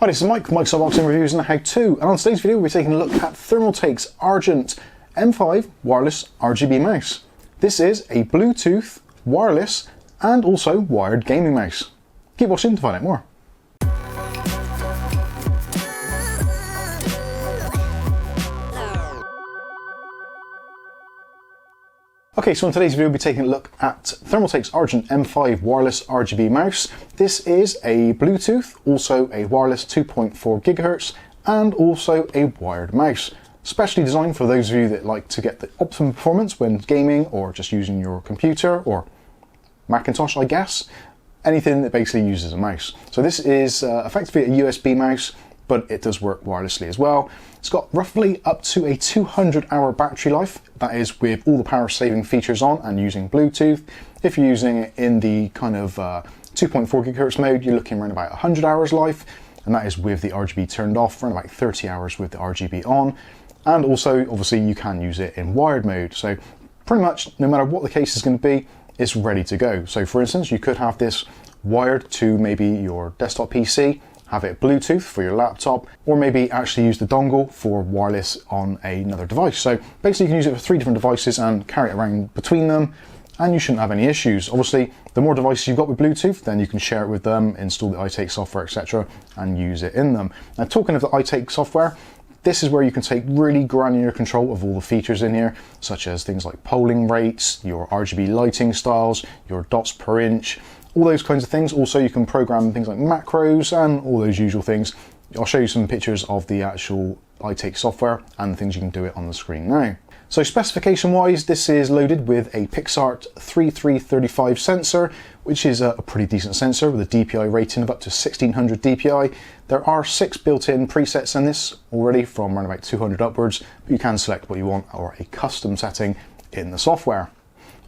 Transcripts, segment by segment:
Hi, this is Mike's Unboxing Reviews and How To, and on today's video we're taking a look at Thermaltake's Argent M5 Wireless RGB mouse. This is a Bluetooth, wireless and also wired gaming mouse. Keep watching to find out more. Okay, so in today's video we'll be taking a look at Thermaltake's Argent M5 Wireless RGB mouse. This is a Bluetooth, also a wireless 2.4 GHz, and also a wired mouse. Specially designed for those of you that like to get the optimum performance when gaming or just using your computer or Macintosh, I guess. Anything that basically uses a mouse. So this is effectively a USB mouse, but it does work wirelessly as well. It's got roughly up to a 200-hour battery life. That is with all the power saving features on and using Bluetooth. If you're using it in the kind of 2.4 GHz mode, you're looking around about 100 hours life, and that is with the RGB turned off, around about 30 hours with the RGB on. And also, obviously, you can use it in wired mode. So pretty much, no matter what the case is going to be, it's ready to go. So for instance, you could have this wired to maybe your desktop PC, have it Bluetooth for your laptop, or maybe actually use the dongle for wireless on another device. So basically you can use it for 3 different devices and carry it around between them, and you shouldn't have any issues. Obviously, the more devices you've got with Bluetooth, then you can share it with them, install the iTake software, etc., and use it in them. Now, talking of the iTake software, this is where you can take really granular control of all the features in here, such as things like polling rates, your RGB lighting styles, your dots per inch, all those kinds of things. Also, you can program things like macros and all those usual things. I'll show you some pictures of the actual iTake software and the things you can do it on the screen now. So specification wise, this is loaded with a Pixart 3335 sensor, which is a pretty decent sensor with a DPI rating of up to 1600 DPI. There are 6 built-in presets in this already from around about 200 upwards, but you can select what you want or a custom setting in the software.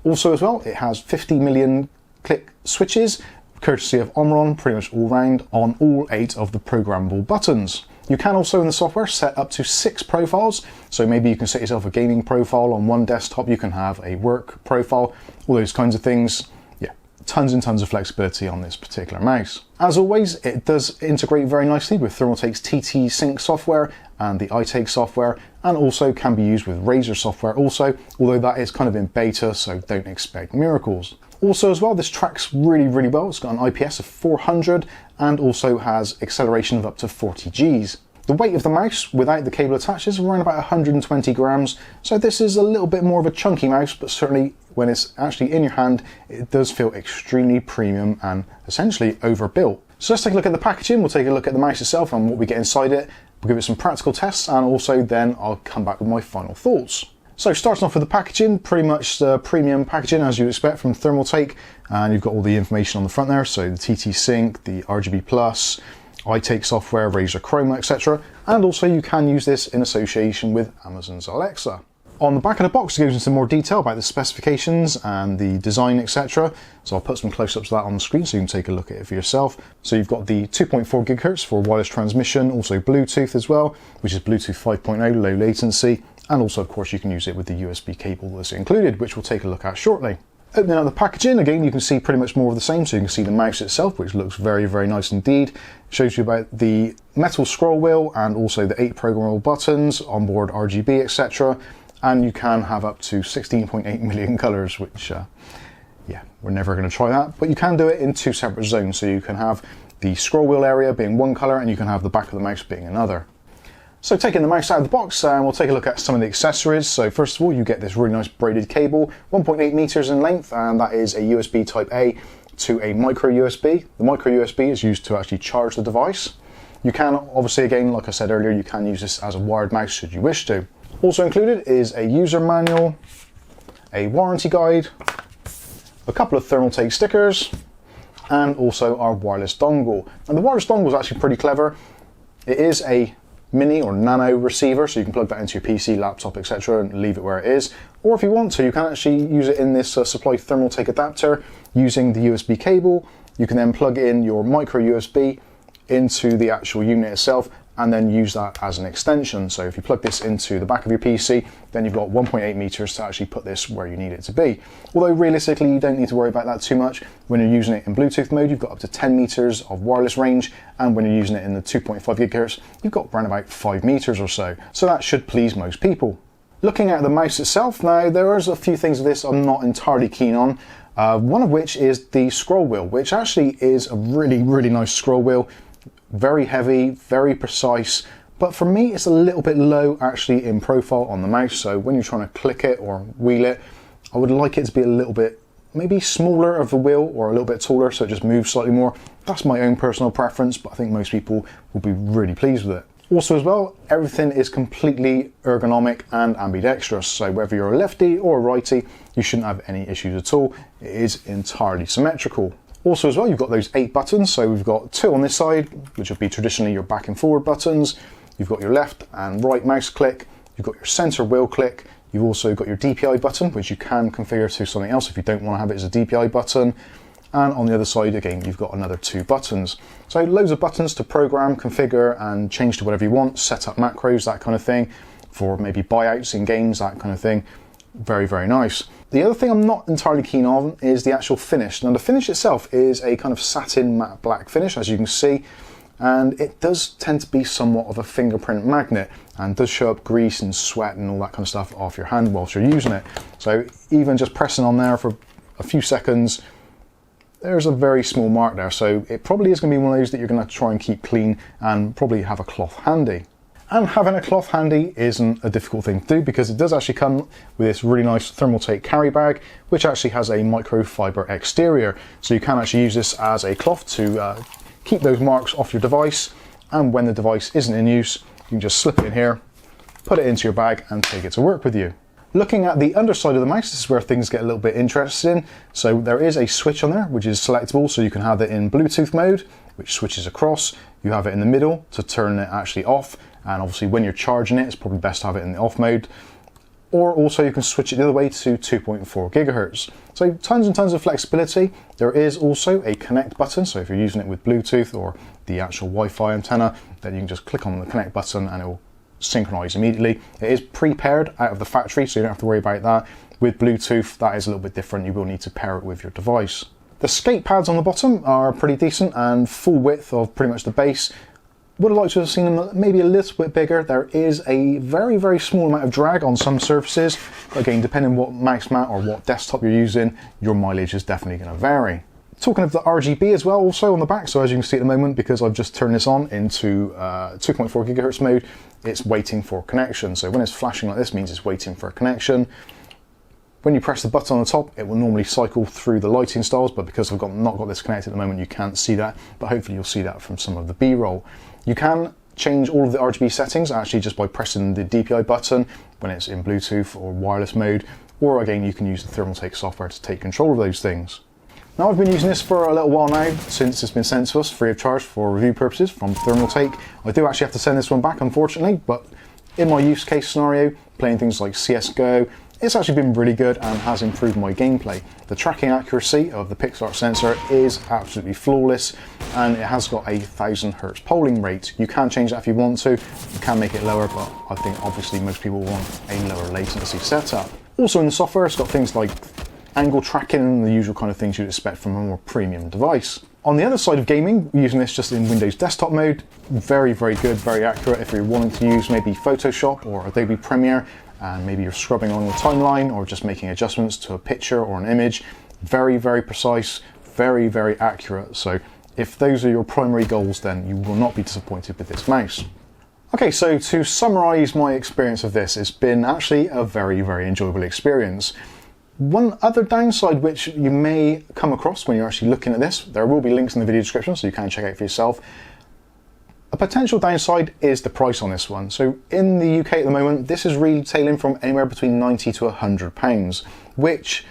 Also as well, it has 50 million click switches, courtesy of OMRON, pretty much all round on all 8 of the programmable buttons. You can also in the software set up to 6 profiles, so maybe you can set yourself a gaming profile on one desktop, you can have a work profile, all those kinds of things. Yeah, tons and tons of flexibility on this particular mouse. As always, it does integrate very nicely with Thermaltake's TT Sync software and the iTake software, and also can be used with Razer software also, although that is kind of in beta, so don't expect miracles. Also as well, this tracks really well. It's got an IPS of 400 and also has acceleration of up to 40 Gs. The weight of the mouse without the cable attached is around about 120 grams, so this is a little bit more of a chunky mouse, but certainly when it's actually in your hand, it does feel extremely premium and essentially overbuilt. So let's take a look at the packaging. We'll take a look at the mouse itself and what we get inside it. We'll give it some practical tests, and also then I'll come back with my final thoughts. So starting off with the packaging, pretty much the premium packaging as you expect from Thermaltake, and you've got all the information on the front there, so the TT Sync, the RGB+, iTake software, Razer Chroma, etc. And also you can use this in association with Amazon's Alexa. On the back of the box it goes into more detail about the specifications and the design, etc. So I'll put some close-ups of that on the screen so you can take a look at it for yourself. So you've got the 2.4 GHz for wireless transmission, also Bluetooth as well, which is Bluetooth 5.0 low latency. And also, of course, you can use it with the USB cable that's included, which we'll take a look at shortly. Opening up the packaging, again, you can see pretty much more of the same. So you can see the mouse itself, which looks very nice indeed. It shows you about the metal scroll wheel and also the 8 programmable buttons, onboard RGB, etc. And you can have up to 16.8 million colors, which, yeah, we're never going to try that. But you can do it in 2 separate zones. So you can have the scroll wheel area being one color, and you can have the back of the mouse being another. So taking the mouse out of the box, we'll take a look at some of the accessories. So first of all, you get this really nice braided cable, 1.8 meters in length, and that is a USB type A to a micro USB. The micro USB is used to actually charge the device. You can obviously, again, like I said earlier, you can use this as a wired mouse should you wish to. Also included is a user manual, a warranty guide, a couple of Thermaltake stickers, and also our wireless dongle. And the wireless dongle is actually pretty clever. It is a mini or nano receiver, so you can plug that into your PC, laptop, etc. and leave it where it is. Or if you want to, you can actually use it in this supply Thermaltake adapter using the USB cable. You can then plug in your micro USB into the actual unit itself and then use that as an extension. So if you plug this into the back of your PC, then you've got 1.8 meters to actually put this where you need it to be. Although realistically, you don't need to worry about that too much. When you're using it in Bluetooth mode, you've got up to 10 meters of wireless range, and when you're using it in the 2.5 gigahertz, you've got around about 5 meters or so. So that should please most people. Looking at the mouse itself, now there is a few things of this I'm not entirely keen on. One of which is the scroll wheel, which actually is a really nice scroll wheel. Very heavy, very precise, but for me it's a little bit low actually in profile on the mouse, so when you're trying to click it or wheel it, I would like it to be a little bit maybe smaller of the wheel or a little bit taller so it just moves slightly more. That's my own personal preference, but I think most people will be really pleased with it. Also as well, everything is completely ergonomic and ambidextrous, so whether you're a lefty or a righty, you shouldn't have any issues at all. It is entirely symmetrical. Also as well, you've got those 8 buttons, so we've got 2 on this side, which would be traditionally your back and forward buttons. You've got your left and right mouse click, you've got your center wheel click, you've also got your DPI button, which you can configure to something else if you don't want to have it as a DPI button. And on the other side, again, you've got another 2 buttons. So loads of buttons to program, configure, and change to whatever you want, set up macros, that kind of thing, for maybe buyouts in games, that kind of thing. Very nice. The other thing I'm not entirely keen on is the actual finish. Now the finish itself is a kind of satin matte black finish, as you can see, and it does tend to be somewhat of a fingerprint magnet and does show up grease and sweat and all that kind of stuff off your hand whilst you're using it. So even just pressing on there for a few seconds, there's a very small mark there, so it probably is going to be one of those that you're going to try and keep clean and probably have a cloth handy. And having a cloth handy isn't a difficult thing to do because it does actually come with this really nice Thermaltake carry bag, which actually has a microfiber exterior. So you can actually use this as a cloth to keep those marks off your device. And when the device isn't in use, you can just slip it in here, put it into your bag and take it to work with you. Looking at the underside of the mouse, this is where things get a little bit interesting. So there is a switch on there, which is selectable. So you can have it in Bluetooth mode, which switches across. You have it in the middle to turn it actually off. And obviously when you're charging it, it's probably best to have it in the off mode. Or also you can switch it the other way to 2.4 gigahertz. So tons and tons of flexibility. There is also a connect button. So if you're using it with Bluetooth or the actual Wi-Fi antenna, then you can just click on the connect button and it will synchronize immediately. It is pre-paired out of the factory, so you don't have to worry about that. With Bluetooth, that is a little bit different. You will need to pair it with your device. The skate pads on the bottom are pretty decent and full width of pretty much the base. Would have liked to have seen them maybe a little bit bigger. There is a very small amount of drag on some surfaces. Again, depending on what mouse mat or what desktop you're using, your mileage is definitely going to vary. Talking of the RGB as well, also on the back, so as you can see at the moment, because I've just turned this on into 2.4 gigahertz mode, it's waiting for connection. So when it's flashing like this, means it's waiting for a connection. When you press the button on the top, it will normally cycle through the lighting styles, but because I've not got this connected at the moment, you can't see that, but hopefully you'll see that from some of the B-roll. You can change all of the RGB settings actually just by pressing the DPI button when it's in Bluetooth or wireless mode, or again, you can use the Thermaltake software to take control of those things. Now I've been using this for a little while now, since it's been sent to us free of charge for review purposes from Thermaltake. I do actually have to send this one back, unfortunately, but in my use case scenario, playing things like CSGO, it's actually been really good and has improved my gameplay. The tracking accuracy of the Pixart sensor is absolutely flawless, and it has got a 1000 Hz polling rate. You can change that if you want to, you can make it lower, but I think obviously most people want a lower latency setup. Also in the software, it's got things like angle tracking and the usual kind of things you'd expect from a more premium device. On the other side of gaming, using this just in Windows desktop mode, very good, very accurate if you're wanting to use maybe Photoshop or Adobe Premiere, and maybe you're scrubbing on your timeline or just making adjustments to a picture or an image. Very precise, very accurate. So if those are your primary goals, then you will not be disappointed with this mouse. Okay, so to summarize my experience of this, it's been actually a very enjoyable experience. One other downside which you may come across when you're actually looking at this, there will be links in the video description so you can check out for yourself. A potential downside is the price on this one. So in the UK at the moment, this is retailing from anywhere between £90 to £100, which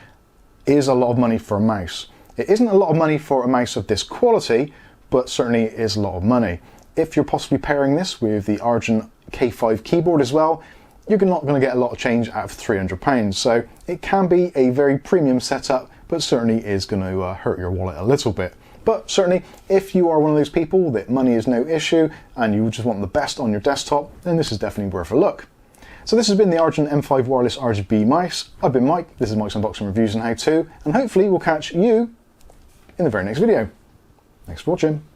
is a lot of money for a mouse. It isn't a lot of money for a mouse of this quality, but certainly it is a lot of money. If you're possibly pairing this with the Argent K5 keyboard as well, you're not going to get a lot of change out of £300. So it can be a very premium setup, but certainly is going to hurt your wallet a little bit. But certainly, if you are one of those people that money is no issue and you just want the best on your desktop, then this is definitely worth a look. So this has been the Argent M5 Wireless RGB mouse. I've been Mike, this is Mike's Unboxing Reviews and How To, and hopefully we'll catch you in the very next video. Thanks for watching.